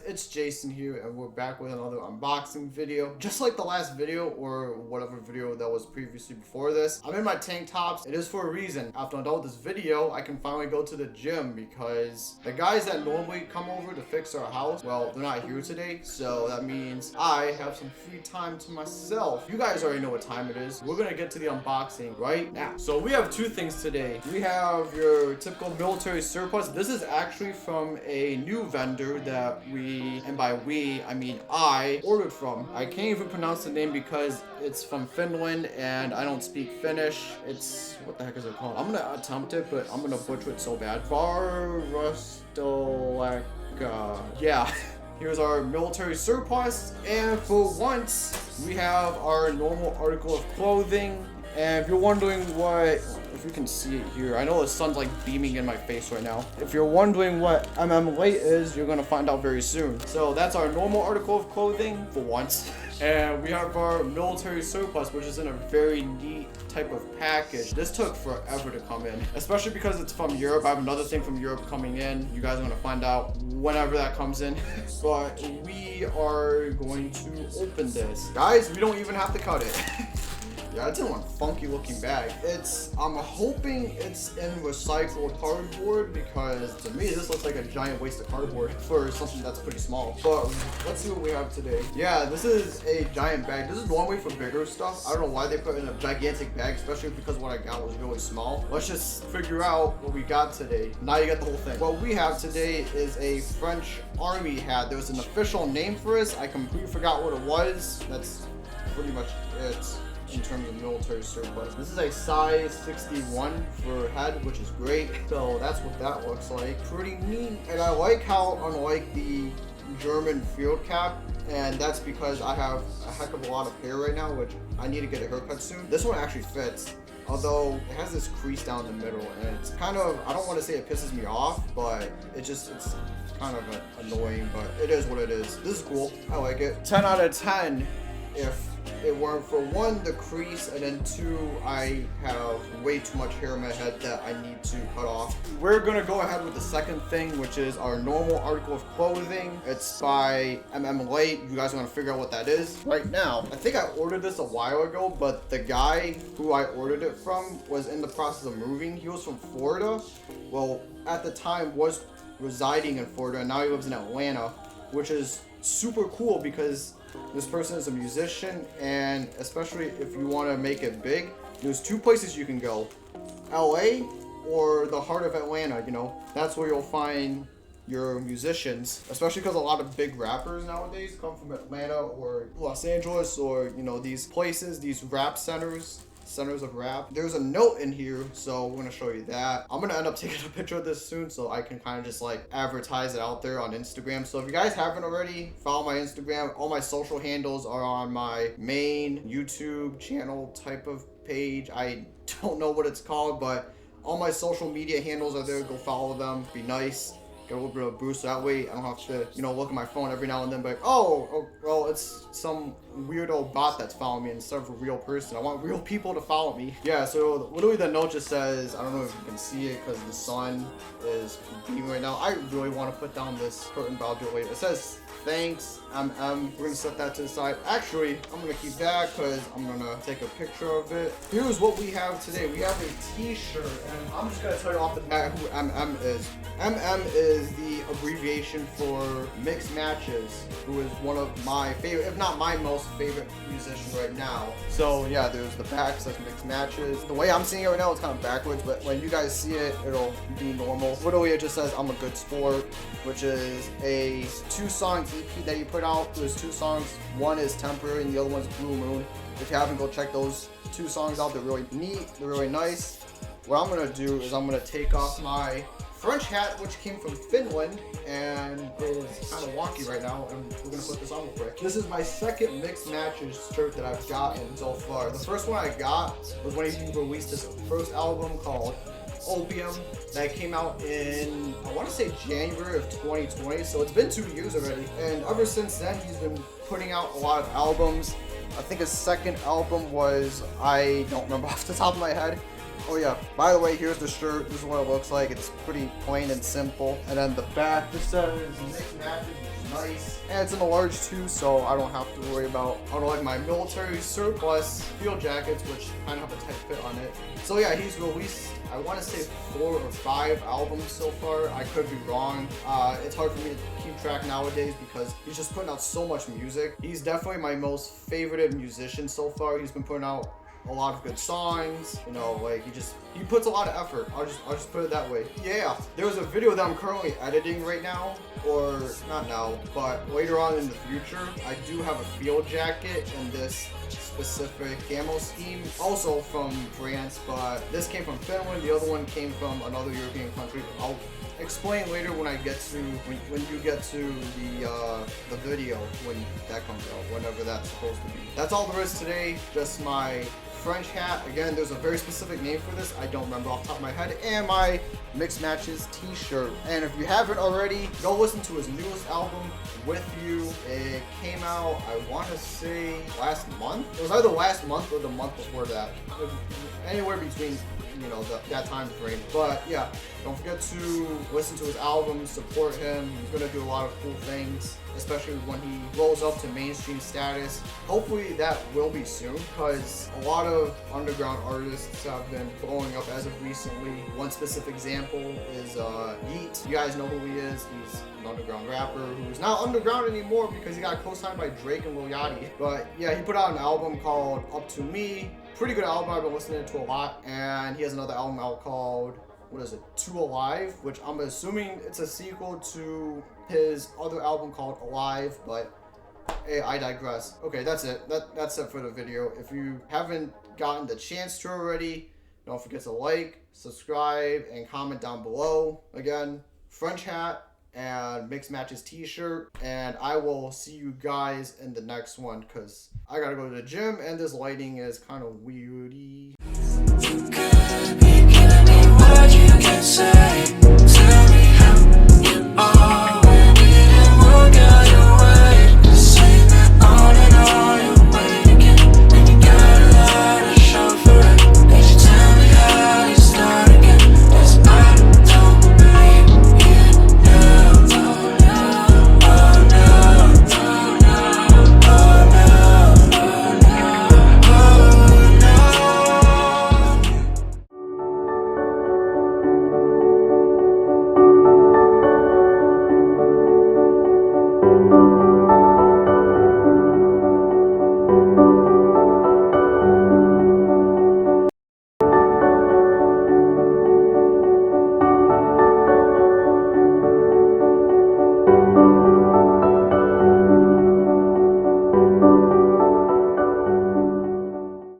it's Jason here, and we're back with another unboxing video. Just like the last video, or whatever video that was previously before this, I'm in my tank tops. It is for a reason. After I'm done with this video, I can finally go to the gym because the guys that normally come over to fix our house, well, they're not here today, so that means I have some free time to myself. You guys already know what time it is. We're gonna get to the unboxing right now. So we have two things today. We have your typical military surplus. This is actually from a new vendor that we, and by we, I mean I, ordered from. I can't even pronounce the name because it's from Finland and I don't speak Finnish. It's, what the heck is it called? I'm gonna attempt it, but I'm gonna butcher it so bad. Varusteleka. Yeah. Here's our military surplus, and for once, we have our normal article of clothing. And if you're wondering what, if you can see it here, I know the sun's like beaming in my face right now. If you're wondering what late is, you're gonna find out very soon. So that's our normal article of clothing, for once. And we have our military surplus, which is in a very neat type of package. This took forever to come in, especially because it's from Europe. I have another thing from Europe coming in. You guys are gonna find out whenever that comes in. But we are going to open this. Guys, we don't even have to cut it. Yeah, it's in one funky looking bag. I'm hoping it's in recycled cardboard because to me this looks like a giant waste of cardboard for something that's pretty small. But let's see what we have today. Yeah, this is a giant bag. This is normally for bigger stuff. I don't know why they put it in a gigantic bag, especially because what I got was really small. Let's just figure out what we got today. Now you got the whole thing. What we have today is a French army hat. There was an official name for this. I completely forgot what it was. That's pretty much it in terms of military surplus. This is a size 61 for head, which is great. So that's what that looks like. Pretty neat. And I like how, unlike the German field cap, and that's because I have a heck of a lot of hair right now, which I need to get a haircut soon. This one actually fits, although it has this crease down the middle, and it's kind of, I don't want to say it pisses me off, but it's kind of annoying, but it is what it is. This is cool. I like it. 10 out of 10 if it weren't for one, the crease, and then two, I have way too much hair in my head that I need to cut off. We're gonna go ahead with the second thing, which is our normal article of clothing. It's by late. You guys are gonna figure out what that is right now. I think I ordered this a while ago, but the guy who I ordered it from was in the process of moving. He was from Florida. Well, at the time was residing in Florida, and now he lives in Atlanta, which is super cool because this person is a musician, and especially if you want to make it big, there's two places you can go: LA or the heart of Atlanta. You know, that's where you'll find your musicians, especially because a lot of big rappers nowadays come from Atlanta or Los Angeles, or you know, these places, these rap centers of rap. There's a note in here, so we're gonna show you that. I'm gonna end up taking a picture of this soon so I can kind of just like advertise it out there on Instagram. So if you guys haven't already, follow my Instagram. All my social handles are on my main YouTube channel type of page. I don't know what it's called, but all my social media handles are there. Go follow them. Be nice. Get a little bit of a boost, so that way I don't have to, you know, look at my phone every now and then, but oh, well, it's some weirdo bot that's following me instead of a real person. I want real people to follow me. Yeah, so literally the note just says, I don't know if you can see it because the sun is beaming right now. I really want to put down this curtain, but I'll do it later. It says, thanks, We're gonna set that to the side. Actually, I'm gonna keep that because I'm gonna take a picture of it. Here's what we have today. We have a t-shirt, and I'm just gonna tell you off the bat who is. is the abbreviation for Mixed Matches, who is one of my favorite, if not my most favorite musician right now. So yeah, there's the back says Mixed Matches. The way I'm seeing it right now, it's kind of backwards, but when you guys see it, it'll be normal. Literally, it just says I'm a good sport, which is a 2-song EP that you put out. There's 2 songs. One is Temporary and the other one's Blue Moon. If you haven't, go check those 2 songs out. They're really neat. They're really nice. What I'm gonna do is I'm gonna take off my French hat, which came from Finland and is kind of wonky right now, and we're gonna put this on real quick. This is my second Mixed Matches shirt that I've gotten so far. The first one I got was when he released his first album called Opium that came out in, I want to say January of 2020, so it's been 2 years already, and ever since then he's been putting out a lot of albums. I think his second album was, I don't remember off the top of my head, Oh yeah, by the way, here's the shirt. This is what it looks like. It's pretty plain and simple. And then the back, this says mixed matches, which is nice. And it's in a large too, so I don't have to worry about, I don't like my military surplus field jackets, which kind of have a tight fit on it. So yeah, he's released, I want to say 4 or 5 albums so far. I could be wrong. It's hard for me to keep track nowadays because he's just putting out so much music. He's definitely my most favorite musician so far. He's been putting out a lot of good songs, you know, like he puts a lot of effort. I'll just put it that way. Yeah, there's a video that I'm currently editing right now, or not now, but later on in the future. I do have a field jacket in this specific camo scheme, also from France, but this came from Finland. The other one came from another European country. I'll explain later when I get to when you get to the video when that comes out, whenever that's supposed to be. That's all there is today. Just my French hat. Again, there's a very specific name for this. I don't remember off the top of my head. And my Mixed Matches t-shirt. And if you haven't already, go listen to his newest album, With You. It came out, I want to say, last month. It was either last month or the month before that. Anywhere between, you know, that time frame. But yeah, don't forget to listen to his album, support him. He's gonna do a lot of cool things, especially when he rolls up to mainstream status. Hopefully that will be soon, because a lot of underground artists have been blowing up as of recently. One specific example is Yeet. You guys know who he is. He's an underground rapper who's not underground anymore because he got co-signed by Drake and Lil Yachty. But yeah, he put out an album called Up To Me. Pretty good album. I've been listening to a lot. And he has another album out called, what is it, Two Alive, which I'm assuming it's a sequel to his other album called Alive, but hey, I digress. Okay, that's it. That's it for the video. If you haven't gotten the chance to already, don't forget to like, subscribe, and comment down below. Again, French hat and Mixed Matches t-shirt, and I will see you guys in the next one because I gotta go to the gym and this lighting is kind of weirdy.